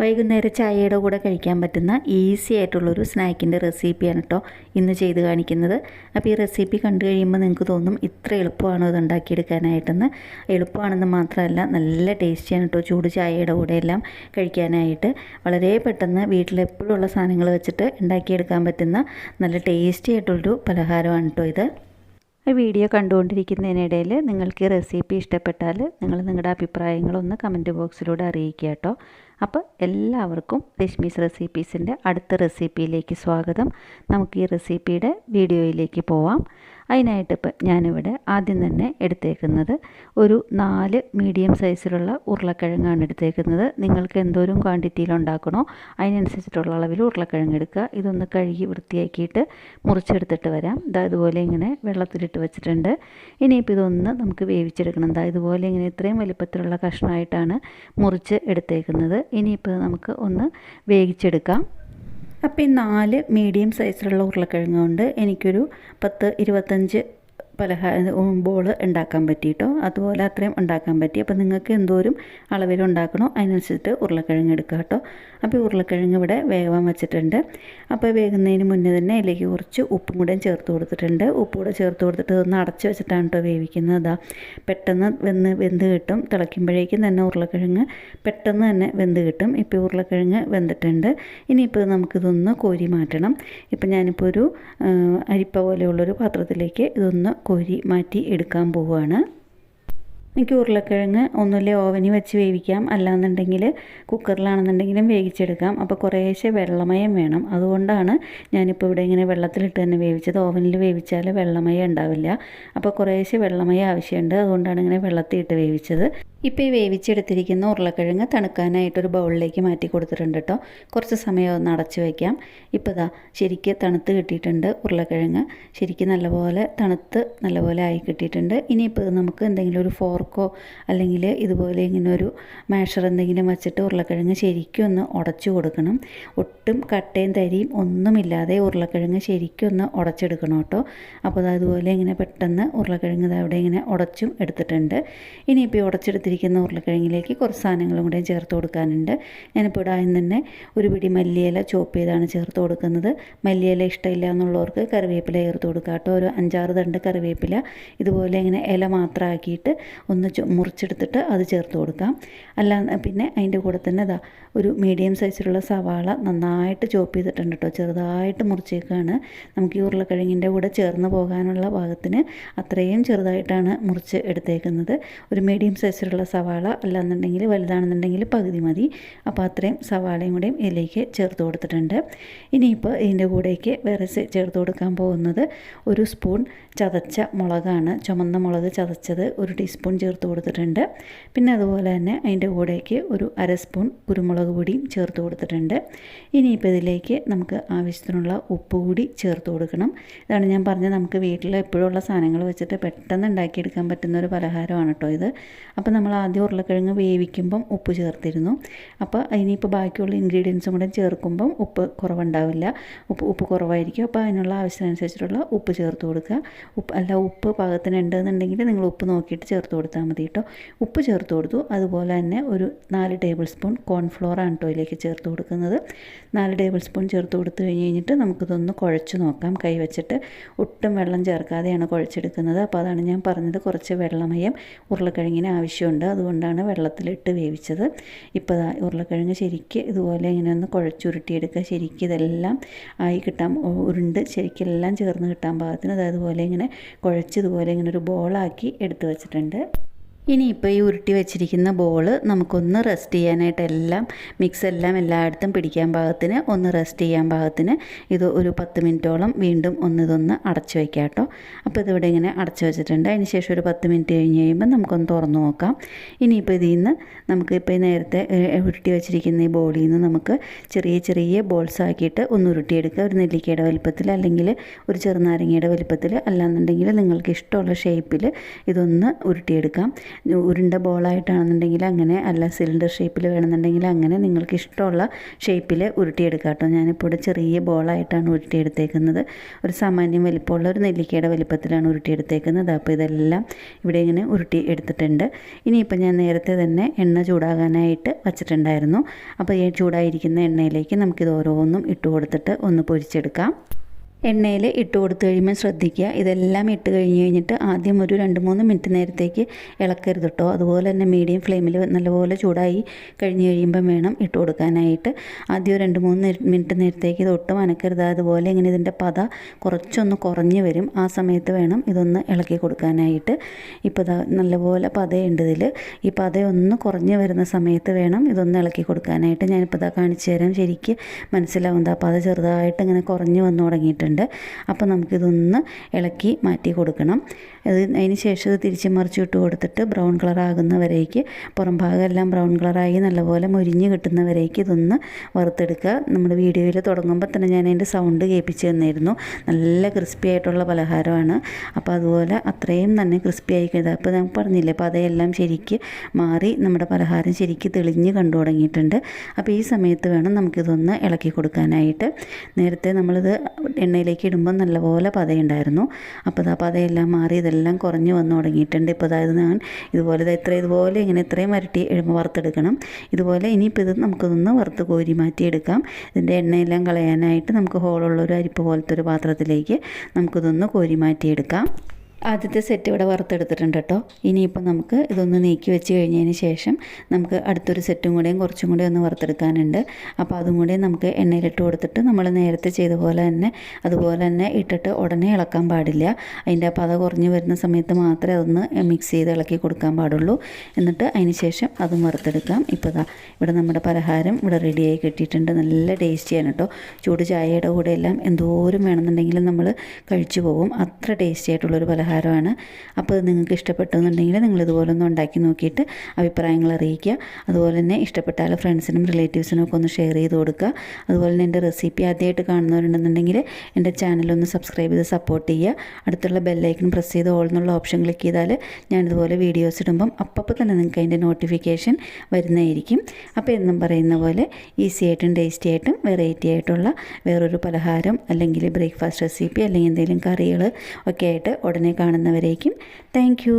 വൈകുന്നേരം ചായയുടെ കൂടെ കഴിക്കാൻ പറ്റുന്ന ഈസി ആയിട്ടുള്ളൊരു സ്നാക്കിൻ്റെ റെസിപ്പിയാണ് കേട്ടോ ഇന്ന് ചെയ്ത് കാണിക്കുന്നത്. അപ്പോൾ ഈ റെസിപ്പി കണ്ടു കഴിയുമ്പോൾ നിങ്ങൾക്ക് തോന്നും ഇത്ര എളുപ്പമാണോ ഇത് ഉണ്ടാക്കിയെടുക്കാനായിട്ടെന്ന്. എളുപ്പമാണെന്ന് മാത്രമല്ല നല്ല ടേസ്റ്റിയാണ് കേട്ടോ ചൂട് ചായയുടെ കൂടെ എല്ലാം കഴിക്കാനായിട്ട്. വളരെ പെട്ടെന്ന് വീട്ടിലെപ്പോഴുള്ള സാധനങ്ങൾ വെച്ചിട്ട് ഉണ്ടാക്കിയെടുക്കാൻ പറ്റുന്ന നല്ല ടേസ്റ്റി ആയിട്ടുള്ളൊരു പലഹാരമാണ് കേട്ടോ ഇത്. വീഡിയോ കണ്ടുകൊണ്ടിരിക്കുന്നതിനിടയിൽ നിങ്ങൾക്ക് ഈ റെസിപ്പി ഇഷ്ടപ്പെട്ടാൽ നിങ്ങൾ നിങ്ങളുടെ അഭിപ്രായങ്ങളൊന്ന് കമൻറ്റ് ബോക്സിലൂടെ അറിയിക്കുക കേട്ടോ. അപ്പോൾ എല്ലാവർക്കും രശ്മീസ് റെസിപ്പീസിൻ്റെ അടുത്ത റെസിപ്പിയിലേക്ക് സ്വാഗതം. നമുക്ക് ഈ റെസിപ്പിയുടെ വീഡിയോയിലേക്ക് പോവാം. അതിനായിട്ട് ഇപ്പം ഞാനിവിടെ ആദ്യം തന്നെ എടുത്തേക്കുന്നത് ഒരു 4 മീഡിയം സൈസിലുള്ള ഉരുളക്കിഴങ്ങാണ് എടുത്തേക്കുന്നത്. നിങ്ങൾക്ക് എന്തോരം ക്വാണ്ടിറ്റിയിൽ ഉണ്ടാക്കണോ അതിനനുസരിച്ചിട്ടുള്ള അളവിൽ ഉരുളക്കിഴങ്ങ് എടുക്കുക. ഇതൊന്ന് കഴുകി വൃത്തിയാക്കിയിട്ട് മുറിച്ചെടുത്തിട്ട് വരാം. ഇതുപോലെ ഇങ്ങനെ വെള്ളത്തിലിട്ട് വെച്ചിട്ടുണ്ട്. ഇനിയിപ്പോൾ ഇതൊന്ന് നമുക്ക് വേവിച്ചെടുക്കണം. ഇതുപോലെ ഇങ്ങനെ ഇത്രയും വലിപ്പത്തിലുള്ള കഷ്ണമായിട്ടാണ് മുറിച്ച് എടുത്തേക്കുന്നത്. ഇനിയിപ്പോൾ നമുക്ക് ഒന്ന് വേവിച്ചെടുക്കാം. അപ്പോൾ ഈ 4 മീഡിയം സൈസിലുള്ള ഉരുളക്കിഴങ്ങ് കൊണ്ട് എനിക്കൊരു 10-25 ബോൾ ഉണ്ടാക്കാൻ പറ്റിയിട്ടോ. അതുപോലെ അത്രയും ഉണ്ടാക്കാൻ പറ്റി. അപ്പോൾ നിങ്ങൾക്ക് എന്തോരം അളവിൽ ഉണ്ടാക്കണോ അതിനനുസരിച്ചിട്ട് ഉരുളക്കിഴങ്ങ് എടുക്കുക കേട്ടോ. അപ്പോൾ ഈ ഉരുളക്കിഴങ്ങ് ഇവിടെ വേവാൻ വെച്ചിട്ടുണ്ട്. അപ്പോൾ വേകുന്നതിന് മുന്നേ തന്നെ അതിലേക്ക് കുറച്ച് ഉപ്പും കൂടെ ചേർത്ത് കൊടുത്തിട്ടുണ്ട്. ഉപ്പ് കൂടെ ചേർത്ത് കൊടുത്തിട്ട് ഒന്ന് അടച്ച് വെച്ചിട്ടാണ് കേട്ടോ വേവിക്കുന്നത്. പെട്ടെന്ന് വെന്ത് കിട്ടും. തിളയ്ക്കുമ്പോഴേക്കും തന്നെ ഉരുളക്കിഴങ്ങ് പെട്ടെന്ന് തന്നെ വെന്ത് കിട്ടും. ഇപ്പോൾ ഉരുളക്കിഴങ്ങ് വെന്തിട്ടുണ്ട്. ഇനിയിപ്പോൾ നമുക്കിതൊന്ന് കോരി മാറ്റണം. ഇപ്പം ഞാനിപ്പോൾ ഒരു അരിപ്പ പോലെയുള്ളൊരു പാത്രത്തിലേക്ക് ഇതൊന്ന് കോരി മാറ്റി എടുക്കാൻ പോവുകയാണ്. എനിക്ക് ഉരുളക്കിഴങ്ങ് ഒന്നുമില്ല ഓവനിൽ വെച്ച് വേവിക്കാം, അല്ലാന്നുണ്ടെങ്കിൽ കുക്കറിലാണെന്നുണ്ടെങ്കിലും വേവിച്ചെടുക്കാം. അപ്പോൾ കുറേശ്ശെ വെള്ളമയം വേണം. അതുകൊണ്ടാണ് ഞാനിപ്പോൾ ഇവിടെ ഇങ്ങനെ വെള്ളത്തിലിട്ട് തന്നെ വേവിച്ചത്. ഓവനിൽ വേവിച്ചാൽ വെള്ളമയം ഉണ്ടാവില്ല. അപ്പോൾ കുറേശ്ശെ വെള്ളമയം ആവശ്യമുണ്ട്. അതുകൊണ്ടാണ് ഇങ്ങനെ വെള്ളത്തിൽ ഇട്ട് വേവിച്ചത്. ഇപ്പോൾ ഈ വേവിച്ചെടുത്തിരിക്കുന്ന ഉരുളക്കിഴങ്ങ് തണുക്കാനായിട്ടൊരു ബൗളിലേക്ക് മാറ്റി കൊടുത്തിട്ടുണ്ട് കേട്ടോ. കുറച്ച് സമയം ഒന്ന് അടച്ച് വയ്ക്കാം. ഇപ്പോൾ ശരിക്ക് തണുത്ത് കിട്ടിയിട്ടുണ്ട്. ഉരുളക്കിഴങ്ങ് ശരിക്കും നല്ലപോലെ തണുത്ത് നല്ലപോലെ ആയി കിട്ടിയിട്ടുണ്ട്. ഇനിയിപ്പോൾ നമുക്ക് എന്തെങ്കിലും ഒരു ഫോർക്കോ അല്ലെങ്കിൽ ഇതുപോലെ ഇങ്ങനെ ഒരു മാഷർ എന്തെങ്കിലും വെച്ചിട്ട് ഉരുളക്കിഴങ്ങ് ശരിക്കും ഒന്ന് ഉടച്ചു കൊടുക്കണം. ഒട്ടും കട്ടയും തരിയും ഒന്നുമില്ലാതെ ഉരുളക്കിഴങ്ങ് ശരിക്കും ഒന്ന് ഉടച്ചെടുക്കണം കേട്ടോ. അപ്പോൾ അതുപോലെ ഇങ്ങനെ പെട്ടെന്ന് ഉരുളക്കിഴങ്ങ് അവിടെ ഇങ്ങനെ ഉടച്ചും എടുത്തിട്ടുണ്ട്. ഇനിയിപ്പോൾ ഉടച്ചെടുത്തിരിക്കുന്ന ഉരുളക്കിഴങ്ങിലേക്ക് കുറച്ച് സാധനങ്ങളും കൂടെ ചേർത്ത് കൊടുക്കാനുണ്ട്. ഞാനിപ്പോൾ ഇവിടെ ആദ്യം തന്നെ ഒരു പിടി മല്ലിയില ചോപ്പ് ചെയ്താണ് ചേർത്ത് കൊടുക്കുന്നത്. മല്ലിയില ഇഷ്ടമില്ല എന്നുള്ളവർക്ക് കറിവേപ്പില ചേർത്ത് കൊടുക്കുക കേട്ടോ. ഒരു 5-6 തണ്ട് കറിവേപ്പില ഇതുപോലെ ഇങ്ങനെ ഇല മാത്രമാക്കിയിട്ട് ഒന്ന് മുറിച്ചെടുത്തിട്ട് അത് ചേർത്ത് കൊടുക്കാം. അല്ല പിന്നെ അതിൻ്റെ കൂടെ തന്നെ ഒരു മീഡിയം സൈസിലുള്ള സവാള നന്നായിട്ട് ചോപ്പ് ചെയ്തിട്ടുണ്ട് കേട്ടോ. ചെറുതായിട്ട് മുറിച്ചേക്കാണ്. നമുക്ക് ഈ ഉരുളക്കിഴങ്ങിൻ്റെ കൂടെ ചേർന്ന് പോകാനുള്ള ഭാഗത്തിന് അത്രയും ചെറുതായിട്ടാണ് മുറിച്ച് എടുത്തേക്കുന്നത്. ഒരു മീഡിയം സൈസിലുള്ള സവാള, അല്ലാന്നുണ്ടെങ്കിൽ വലുതാണെന്നുണ്ടെങ്കിൽ പകുതി മതി. അപ്പോൾ അത്രയും സവാളയും കൂടെയും ഇതിലേക്ക് ചേർത്ത് കൊടുത്തിട്ടുണ്ട്. ഇനിയിപ്പോൾ ഇതിൻ്റെ കൂടേക്ക് വേറെ ചേർത്ത് കൊടുക്കാൻ പോകുന്നത് ഒരു സ്പൂൺ ചതച്ച മുളകാണ്. ചുമന്ന മുളക് ചതച്ചത് 1 ടീസ്പൂൺ ചേർത്ത് കൊടുത്തിട്ടുണ്ട്. പിന്നെ അതുപോലെ തന്നെ അതിൻ്റെ കൂടേക്ക് ഒരു 1/2 സ്പൂൺ കുരുമുളക് പൊടിയും ചേർത്ത് കൊടുത്തിട്ടുണ്ട്. ഇനിയിപ്പോൾ ഇതിലേക്ക് നമുക്ക് ആവശ്യത്തിനുള്ള ഉപ്പ് കൂടി ചേർത്ത് കൊടുക്കണം. ഇതാണ് ഞാൻ പറഞ്ഞത്, നമുക്ക് വീട്ടിൽ എപ്പോഴുള്ള സാധനങ്ങൾ വെച്ചിട്ട് പെട്ടെന്ന് ഉണ്ടാക്കിയെടുക്കാൻ പറ്റുന്ന ഒരു പലഹാരമാണ് കേട്ടോ ഇത്. അപ്പോൾ നമ്മൾ ആദ്യം ഉരുളക്കിഴങ്ങ് വേവിക്കുമ്പം ഉപ്പ് ചേർത്തിരുന്നു. അപ്പോൾ ഇനിയിപ്പോൾ ബാക്കിയുള്ള ഇൻഗ്രീഡിയൻസും കൂടെ ചേർക്കുമ്പം ഉപ്പ് കുറവുണ്ടാവില്ല. ഉപ്പ് കുറവായിരിക്കും. അപ്പോൾ അതിനുള്ള ആവശ്യത്തിനനുസരിച്ചിട്ടുള്ള ഉപ്പ് ചേർത്ത് കൊടുക്കുക. ഉപ്പ് പാകത്തിനുണ്ടെന്നുണ്ടെങ്കിൽ നിങ്ങൾ ഉപ്പ് നോക്കിയിട്ട് ചേർത്ത് കൊടുത്താൽ മതി കേട്ടോ. ഉപ്പ് ചേർത്ത് കൊടുത്തു. അതുപോലെ തന്നെ ഒരു 4 ടേബിൾ സ്പൂൺ കോൺഫ്ലോർ ആണ് കേട്ടോ ഇതിലേക്ക് ചേർത്ത് കൊടുക്കുന്നത്. 4 ടേബിൾ സ്പൂൺ ചേർത്ത് കൊടുത്ത് കഴിഞ്ഞിട്ട് നമുക്കിതൊന്ന് കുഴച്ച് നോക്കാം. കൈ വെച്ചിട്ട് ഒട്ടും വെള്ളം ചേർക്കാതെയാണ് കുഴച്ചെടുക്കുന്നത്. അപ്പോൾ അതാണ് ഞാൻ പറഞ്ഞത്, കുറച്ച് വെള്ളമയം ഉരുളക്കിഴങ്ങിന് ആവശ്യമുണ്ട്. അതുകൊണ്ടാണ് വെള്ളത്തിലിട്ട് വേവിച്ചത്. ഇപ്പോൾ ഉരുളക്കിഴങ്ങ് ശരിക്ക് ഇതുപോലെ ഇങ്ങനെ ഒന്ന് കുഴച്ചുരുട്ടിയെടുക്കുക. ശരിക്കും ഇതെല്ലാം ആയി കിട്ടാൻ ഉരുണ്ട് ശരിക്കെല്ലാം ചേർന്ന് കിട്ടാൻ പാകത്തിന് അതുപോലെ ഇങ്ങനെ കുഴച്ച് ഇതുപോലെ ഇങ്ങനെ ഒരു ബോളാക്കി എടുത്ത് വെച്ചിട്ടുണ്ട്. ഇനിയിപ്പോൾ ഈ ഉരുട്ടി വെച്ചിരിക്കുന്ന ബോൾ നമുക്കൊന്ന് റെസ്റ്റ് ചെയ്യാനായിട്ട് മിക്സ് എല്ലാം എല്ലായിടത്തും പിടിക്കാൻ പാകത്തിന് ഒന്ന് റെസ്റ്റ് ചെയ്യാൻ പാകത്തിന് ഇത് ഒരു 10 മിനിറ്റോളം വീണ്ടും ഇതൊന്ന് അടച്ചു വയ്ക്കാം കേട്ടോ. അപ്പോൾ ഇതിവിടെ ഇങ്ങനെ അടച്ചു വെച്ചിട്ടുണ്ട്. അതിന് ശേഷം ഒരു 10 മിനിറ്റ് കഴിഞ്ഞ് കഴിയുമ്പോൾ നമുക്കൊന്ന് തുറന്ന് നോക്കാം. ഇനിയിപ്പോൾ ഇതിൽ നിന്ന് നമുക്കിപ്പോൾ നേരത്തെ ഉരുട്ടി വെച്ചിരിക്കുന്ന ഈ ബോളിൽ നിന്ന് നമുക്ക് ചെറിയ ചെറിയ ബോൾസ് ആക്കിയിട്ട് ഒന്ന് ഉരുട്ടിയെടുക്കുക. ഒരു നെല്ലിക്കയുടെ വലുപ്പത്തിൽ അല്ലെങ്കിൽ ഒരു ചെറുനാരങ്ങയുടെ വലുപ്പത്തിൽ, അല്ലാന്നുണ്ടെങ്കിൽ നിങ്ങൾക്ക് ഇഷ്ടമുള്ള ഷേപ്പിൽ ഇതൊന്ന് ഉരുട്ടിയെടുക്കാം. ഉരുണ്ട ബോളായിട്ടാണെന്നുണ്ടെങ്കിൽ അങ്ങനെ, അല്ല സിലിണ്ടർ ഷേപ്പിൽ വേണമെന്നുണ്ടെങ്കിൽ അങ്ങനെ, നിങ്ങൾക്ക് ഇഷ്ടമുള്ള ഷേപ്പിൽ ഉരുട്ടിയെടുക്കാം കേട്ടോ. ഞാനിപ്പോൾ ഇവിടെ ചെറിയ ബോളായിട്ടാണ് ഉരുട്ടിയെടുത്തേക്കുന്നത്. ഒരു സാമാന്യം വലിപ്പമുള്ള ഒരു നെല്ലിക്കയുടെ വലിപ്പത്തിലാണ് ഉരുട്ടിയെടുത്തേക്കുന്നത്. അപ്പോൾ ഇതെല്ലാം ഇവിടെ ഇങ്ങനെ ഉരുട്ടി എടുത്തിട്ടുണ്ട്. ഇനിയിപ്പോൾ ഞാൻ നേരത്തെ തന്നെ എണ്ണ ചൂടാകാനായിട്ട് വച്ചിട്ടുണ്ടായിരുന്നു. അപ്പോൾ ഈ ചൂടായിരിക്കുന്ന എണ്ണയിലേക്ക് നമുക്കിത് ഓരോന്നും ഇട്ട് കൊടുത്തിട്ട് ഒന്ന് പൊരിച്ചെടുക്കാം. എണ്ണയിൽ ഇട്ട് കൊടുത്തു കഴിയുമ്പോൾ ശ്രദ്ധിക്കുക, ഇതെല്ലാം ഇട്ട് കഴിഞ്ഞിട്ട് ആദ്യം ഒരു 2-3 മിനിറ്റ് നേരത്തേക്ക് ഇളക്കരുത് കേട്ടോ. അതുപോലെ തന്നെ മീഡിയം ഫ്ലെയിമിൽ നല്ലപോലെ ചൂടായി കഴിയുമ്പം വേണം ഇട്ട് കൊടുക്കാനായിട്ട്. ആദ്യം 2-3 മിനിറ്റ് നേരത്തേക്ക് ഇത് ഒട്ടും അനക്കരുത്. അതുപോലെ ഇങ്ങനെ ഇതിൻ്റെ പത കുറച്ചൊന്ന് കുറഞ്ഞ് വരും. ആ സമയത്ത് വേണം ഇതൊന്ന് ഇളക്കി കൊടുക്കാനായിട്ട്. ഇപ്പോൾ ഇതാ നല്ലപോലെ പതയുണ്ട് ഇതിൽ. ഈ പതയൊന്ന് കുറഞ്ഞ് വരുന്ന സമയത്ത് വേണം ഇതൊന്ന് ഇളക്കി കൊടുക്കാനായിട്ട്. ഞാനിപ്പോൾ ഇതാ കാണിച്ചു തരാം, ശരിക്ക് മനസ്സിലാവും. ആ പത ചെറുതായിട്ട് ഇങ്ങനെ കുറഞ്ഞ് വന്നു തുടങ്ങിയിട്ടുണ്ട്. അപ്പോൾ നമുക്കിതൊന്ന് ഇളക്കി മാറ്റി കൊടുക്കണം. അതിന് ശേഷം ഇത് തിരിച്ച് മറിച്ചിട്ട് കൊടുത്തിട്ട് ബ്രൗൺ കളർ ആകുന്നവരേക്ക്, പുറം ഭാഗമെല്ലാം ബ്രൗൺ കളറായി നല്ലപോലെ മൊരിഞ്ഞ് കിട്ടുന്നവരേക്ക് ഇതൊന്ന് വറുത്തെടുക്കുക. നമ്മുടെ വീഡിയോയിൽ തുടങ്ങുമ്പോൾ തന്നെ ഞാൻ അതിൻ്റെ സൗണ്ട് കേൾപ്പിച്ച് തന്നിരുന്നു. നല്ല ക്രിസ്പി ആയിട്ടുള്ള പലഹാരമാണ്. അപ്പോൾ അതുപോലെ അത്രയും തന്നെ ക്രിസ്പി ആയി കഴിഞ്ഞാൽ, അപ്പോൾ ഞാൻ പറഞ്ഞില്ലേ പതയെല്ലാം ശരിക്ക് മാറി നമ്മുടെ പലഹാരം ശരിക്ക് തെളിഞ്ഞ് കണ്ടു തുടങ്ങിയിട്ടുണ്ട്. അപ്പോൾ ഈ സമയത്ത് വേണം നമുക്കിതൊന്ന് ഇളക്കി കൊടുക്കാനായിട്ട്. നേരത്തെ നമ്മളിത് എണ്ണയിലേക്ക് ഇടുമ്പോൾ നല്ലപോലെ പതയുണ്ടായിരുന്നു. അപ്പോൾ ആ പതയെല്ലാം മാറി ഇതെല്ലാം കുറഞ്ഞ് വന്നു തുടങ്ങിയിട്ടുണ്ട്. ഇപ്പോൾ അതായത് ഞാൻ ഇതുപോലെ ഇതുപോലെ ഇങ്ങനെ ഇത്രയും വരട്ടി വറുത്തെടുക്കണം. ഇതുപോലെ ഇനിയിപ്പോൾ ഇത് നമുക്കിതൊന്ന് വറുത്ത് കോരി മാറ്റിയെടുക്കാം. ഇതിൻ്റെ എണ്ണയെല്ലാം കളയാനായിട്ട് നമുക്ക് ഹോളുള്ളൊരു അരിപ്പ് പോലത്തെ ഒരു പാത്രത്തിലേക്ക് നമുക്കിതൊന്ന് കോരി മാറ്റിയെടുക്കാം. ആദ്യത്തെ സെറ്റ് ഇവിടെ വറുത്തെടുത്തിട്ടുണ്ട് കേട്ടോ. ഇനിയിപ്പോൾ നമുക്ക് ഇതൊന്ന് നീക്കി വെച്ച് കഴിഞ്ഞതിന് ശേഷം നമുക്ക് അടുത്തൊരു സെറ്റും കൂടെയും കുറച്ചും കൂടെ ഒന്ന് വറുത്തെടുക്കാനുണ്ട്. അപ്പോൾ അതും കൂടെ നമുക്ക് എണ്ണയിലിട്ട് കൊടുത്തിട്ട് നമ്മൾ നേരത്തെ ചെയ്ത പോലെ തന്നെ അതുപോലെ തന്നെ ഇട്ടിട്ട് ഉടനെ ഇളക്കാൻ പാടില്ല. അതിൻ്റെ പത കുറഞ്ഞ് വരുന്ന സമയത്ത് മാത്രമേ അതൊന്ന് മിക്സ് ചെയ്ത് ഇളക്കി കൊടുക്കാൻ പാടുള്ളൂ. എന്നിട്ട് അതിന് ശേഷം അതും വറുത്തെടുക്കാം. ഇപ്പോൾ ദാ ഇവിടെ നമ്മുടെ പലഹാരം ഇവിടെ റെഡിയായി കിട്ടിയിട്ടുണ്ട്. നല്ല ടേസ്റ്റിയാണ് കേട്ടോ. ചൂട് ചായയുടെ കൂടെ എല്ലാം എന്തോരം വേണമെന്നുണ്ടെങ്കിലും നമ്മൾ കഴിച്ചു പോകും. അത്ര ടേസ്റ്റി ആയിട്ടുള്ളൊരു പലഹാരമാണ്. അപ്പോൾ ഇത് നിങ്ങൾക്ക് ഇഷ്ടപ്പെട്ടെന്നുണ്ടെങ്കിൽ നിങ്ങൾ ഇതുപോലെ ഒന്ന് ഉണ്ടാക്കി നോക്കിയിട്ട് അഭിപ്രായങ്ങൾ അറിയിക്കുക. അതുപോലെ തന്നെ ഇഷ്ടപ്പെട്ടാൽ ഫ്രണ്ട്സിനും റിലേറ്റീവ്സിനും ഒക്കെ ഒന്ന് ഷെയർ ചെയ്ത് കൊടുക്കുക. അതുപോലെ തന്നെ എൻ്റെ റെസിപ്പി ആദ്യമായിട്ട് കാണുന്നവരുണ്ടെന്നുണ്ടെങ്കിൽ എൻ്റെ ചാനലൊന്ന് സബ്സ്ക്രൈബ് ചെയ്ത് സപ്പോർട്ട് ചെയ്യുക. അടുത്തുള്ള ബെല്ലൈക്കൺ പ്രസ് ചെയ്ത് ഓൾ എന്നുള്ള ഓപ്ഷൻ ക്ലിക്ക് ചെയ്താൽ ഞാനിതുപോലെ വീഡിയോസ് ഇടുമ്പം അപ്പോൾ തന്നെ നിങ്ങൾക്ക് അതിൻ്റെ നോട്ടിഫിക്കേഷൻ വരുന്നതായിരിക്കും. അപ്പോൾ എന്നും പറയുന്ന പോലെ ഈസി ആയിട്ടും ടേസ്റ്റി ആയിട്ടും വെറൈറ്റി ആയിട്ടുള്ള വേറൊരു പലഹാരം അല്ലെങ്കിൽ ബ്രേക്ക്ഫാസ്റ്റ് റെസിപ്പി അല്ലെങ്കിൽ എന്തെങ്കിലും കറികൾ ഒക്കെ ആയിട്ട് ഉടനെ കാണുന്നവരേക്കും താങ്ക് യു.